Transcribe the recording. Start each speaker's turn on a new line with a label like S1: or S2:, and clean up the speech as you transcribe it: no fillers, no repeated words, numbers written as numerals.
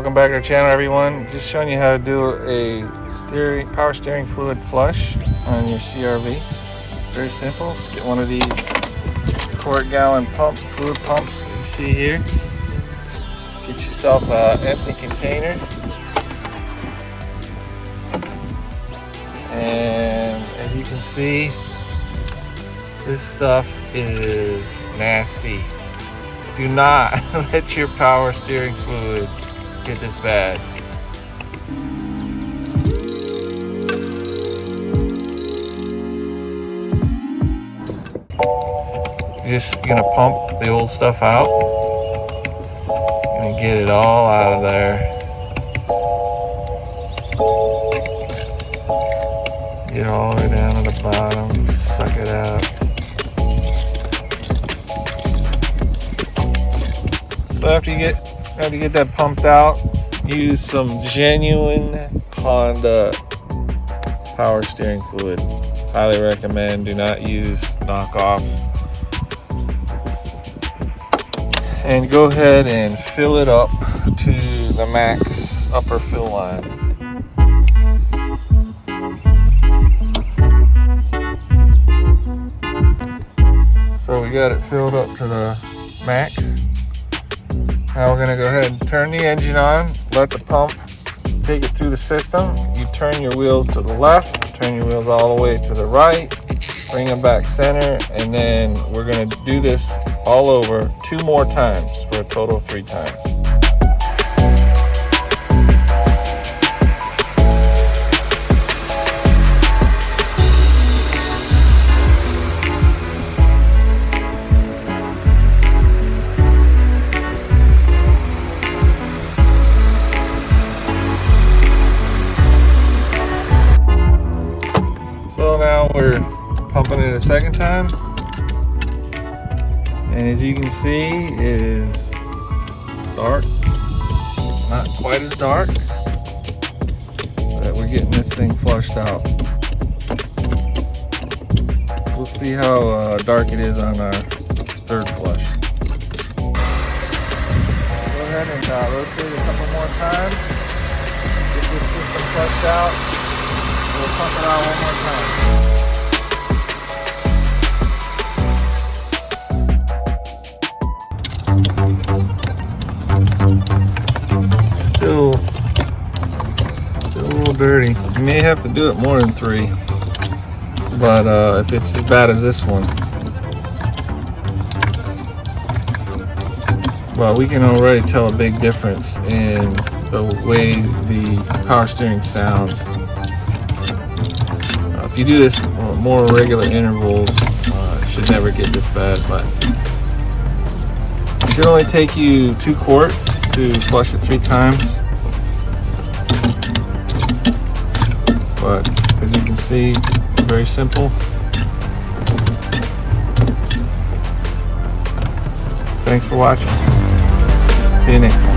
S1: Welcome back to our channel, everyone. Just showing you how to do a power steering fluid flush on your CRV. Very simple. Just get one of these quart-gallon fluid pumps that you see here. Get yourself an empty container, and as you can see, this stuff is nasty. Do not let your power steering fluid get this bad. You're just gonna pump the old stuff out and get it all out of there. Get it all the way down to the bottom, suck it out. So after you get that pumped out, use some genuine Honda power steering fluid. Highly recommend. Do not use knockoffs. And go ahead and fill it up to the max upper fill line. So we got it filled up to the max. Now we're going to go ahead and turn the engine on, let the pump take it through the system. You turn your wheels to the left, turn your wheels all the way to the right, bring them back center, and then we're going to do this all over 2 more times for a total of 3 times. So now we're pumping it a second time, and as you can see, it is dark. Not quite as dark, but we're getting this thing flushed out. We'll see how dark it is on our 3rd flush. Go ahead and rotate a couple more times. Get this system flushed out. We'll pump it out one more time. Still a little dirty. You may have to do it more than 3, but if it's as bad as this one, well, we can already tell a big difference in the way the power steering sounds. If you do this more regular intervals, it should never get this bad, but it should only take you 2 quarts to flush it 3 times. But as you can see, very simple. Thanks for watching. See you next time.